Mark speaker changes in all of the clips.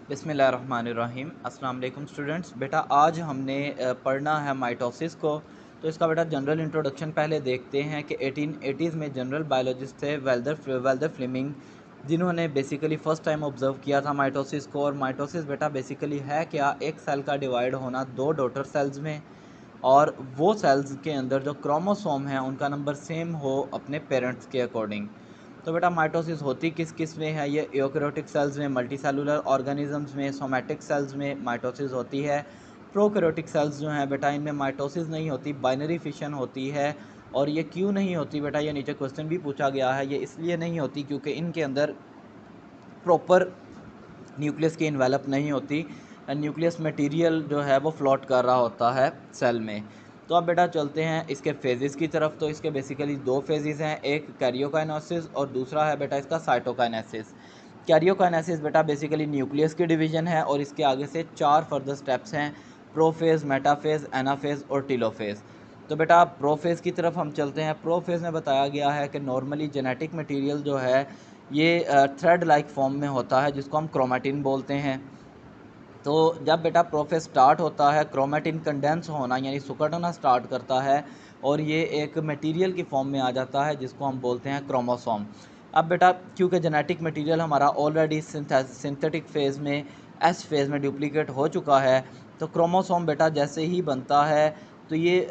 Speaker 1: बिस्मिल्लाहिर्रहमानिर्रहीम। अस्सलाम वालेकुम स्टूडेंट्स। बेटा आज हमने पढ़ना है माइटोसिस को। तो इसका बेटा जनरल इंट्रोडक्शन पहले देखते हैं कि 1880s में जनरल बायोलॉजिस्ट थे वेल्दर फ्लेमिंग, जिन्होंने बेसिकली फ़र्स्ट टाइम ऑब्ज़र्व किया था माइटोसिस को। और माइटोसिस बेटा बेसिकली है क्या, एक सेल का डिवाइड होना दो डॉटर सेल्स में, और वो सेल्स के अंदर जो क्रोमोसोम है उनका नंबर सेम हो अपने पेरेंट्स के अकॉर्डिंग। तो बेटा माइटोसिस होती किस किस में है, ये यूकेरियोटिक सेल्स में, मल्टीसेलुलर ऑर्गेनिजम्स में, सोमैटिक सेल्स में माइटोसिस होती है। प्रोकैरियोटिक सेल्स जो हैं बेटा, इनमें माइटोसिस नहीं होती, बाइनरी फिशन होती है। और ये क्यों नहीं होती बेटा, ये नीचे क्वेश्चन भी पूछा गया है। ये इसलिए नहीं होती क्योंकि इनके अंदर प्रॉपर न्यूक्लियस की इन्वेलप नहीं होती, न्यूक्लियस मटेरियल जो है वो फ्लोट कर रहा होता है सेल में। तो अब बेटा चलते हैं इसके फेजेस की तरफ। तो इसके बेसिकली दो फेजेस हैं, एक कैरियोकाइनेसिस और दूसरा है बेटा इसका साइटोकाइनेसिस। कैरियोकाइनेसिस बेटा बेसिकली न्यूक्लियस की डिवीजन है, और इसके आगे से 4 फर्दर स्टेप्स हैं, प्रोफेज, मेटाफेज, एनाफेज और टीलोफेज। तो बेटा प्रोफेज की तरफ हम चलते हैं। प्रोफेज में बताया गया है कि नॉर्मली जेनेटिक मटेरियल जो है ये थ्रेड लाइक फॉर्म में होता है, जिसको हम क्रोमेटिन बोलते हैं। तो जब बेटा प्रोसेस स्टार्ट होता है, क्रोमेटिन कंडेंस होना यानी सिकुड़ना स्टार्ट करता है, और ये एक मटेरियल की फॉर्म में आ जाता है जिसको हम बोलते हैं क्रोमोसोम। अब बेटा क्योंकि जेनेटिक मटेरियल हमारा ऑलरेडी सिंथेटिक फेज़ में, एस फेज़ में डुप्लीकेट हो चुका है, तो क्रोमोसोम बेटा जैसे ही बनता है तो ये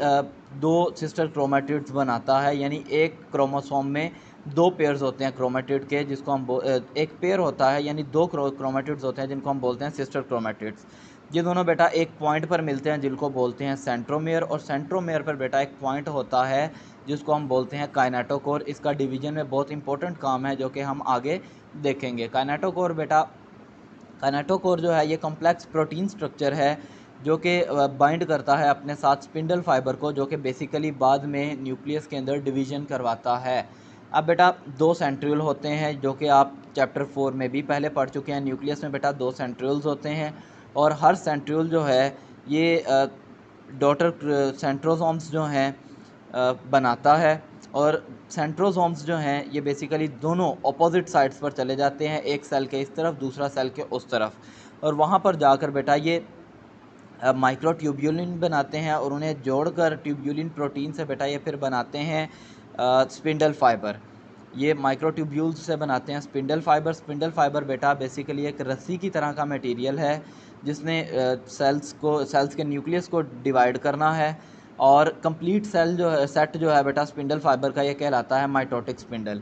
Speaker 1: दो सिस्टर क्रोमेटिड्स बनाता है। यानी एक क्रोमोसोम में दो पेयर्स होते हैं क्रोमेटिड के, जिसको हम एक पेयर होता है, यानी दो क्रोमेटिड्स होते हैं जिनको हम बोलते हैं सिस्टर क्रोमेटिड्स। ये दोनों बेटा एक पॉइंट पर मिलते हैं जिनको बोलते हैं सेंट्रोमेयर, और सेंट्रोमेयर पर बेटा एक पॉइंट होता है जिसको हम बोलते हैं काइनेटोकोर। इसका डिवीजन में बहुत इंपॉर्टेंट काम है जो कि हम आगे देखेंगे। काइनेटोकोर बेटा, काइनेटोकोर जो है ये कॉम्प्लेक्स प्रोटीन स्ट्रक्चर है जो कि बाइंड करता है अपने साथ स्पिंडल फाइबर को, जो कि बेसिकली बाद में न्यूक्लियस के अंदर डिवीजन करवाता है। अब बेटा दो सेंट्रियोल होते हैं जो कि आप चैप्टर 4 में भी पहले पढ़ चुके हैं। न्यूक्लियस में बेटा दो सेंट्रियोल्स होते हैं, और हर सेंट्रियोल जो है ये डॉटर सेंट्रोसोम्स जो हैं बनाता है। और सेंट्रोसोम्स जो हैं ये बेसिकली दोनों अपोजिट साइड्स पर चले जाते हैं, एक सेल के इस तरफ, दूसरा सेल के उस तरफ, और वहाँ पर जाकर बेटा ये माइक्रो ट्यूब्यूलिन बनाते हैं, और उन्हें जोड़कर ट्यूब्यूलिन प्रोटीन से बेटा ये फिर बनाते हैं स्पिंडल फाइबर। ये माइक्रो ट्यूब्यूल्स से बनाते हैं स्पिंडल फाइबर। स्पिंडल फाइबर बेटा बेसिकली एक रस्सी की तरह का मटेरियल है जिसने सेल्स के न्यूक्लियस को डिवाइड करना है। और कंप्लीट सेल जो है, सेट जो है बेटा स्पिंडल फाइबर का, ये कहलाता है माइटोटिक स्पिंडल।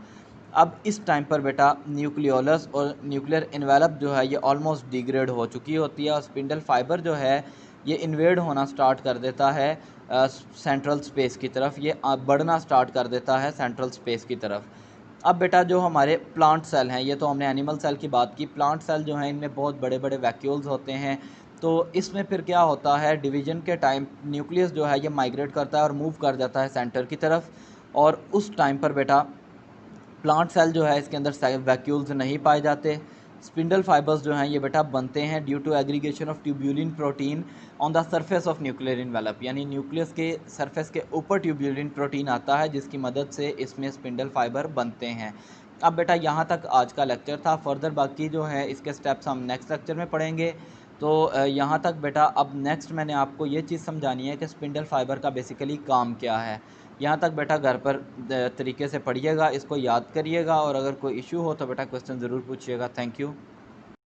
Speaker 1: अब इस टाइम पर बेटा न्यूक्लियोलस और न्यूक्लियर इन्वेलप जो है ये ऑलमोस्ट डिग्रेड हो चुकी होती है, और स्पिंडल फाइबर जो है ये इन्वेड होना स्टार्ट कर देता है सेंट्रल स्पेस की तरफ। ये बढ़ना स्टार्ट कर देता है सेंट्रल स्पेस की तरफ। अब बेटा जो हमारे प्लांट सेल हैं, ये तो हमने एनिमल सेल की बात की, प्लांट सेल जो हैं इनमें बहुत बड़े बड़े वैक्यूल्स होते हैं। तो इसमें फिर क्या होता है, डिवीजन के टाइम न्यूक्लियस जो है ये माइग्रेट करता है और मूव कर जाता है सेंटर की तरफ। और उस टाइम पर बेटा प्लांट सेल जो है इसके अंदर वैक्यूल्स नहीं पाए जाते। स्पिंडल फाइबर्स जो हैं ये बेटा बनते हैं due to aggregation of tubulin protein on the surface of nuclear envelope, यानी न्यूक्लियस के सरफेस के ऊपर ट्यूब्यूलिन प्रोटीन आता है जिसकी मदद से इसमें स्पिंडल फाइबर बनते हैं। अब बेटा यहाँ तक आज का लेक्चर था। फर्दर बाकी जो है इसके स्टेप्स हम नेक्स्ट लेक्चर में पढ़ेंगे। तो यहाँ तक बेटा अब नेक्स्ट मैंने आपको ये चीज़ समझानी है कि स्पिंडल फाइबर का बेसिकली काम क्या है। यहाँ तक बेटा घर पर तरीके से पढ़िएगा, इसको याद करिएगा, और अगर कोई इशू हो तो बेटा क्वेश्चन ज़रूर पूछिएगा। Thank you.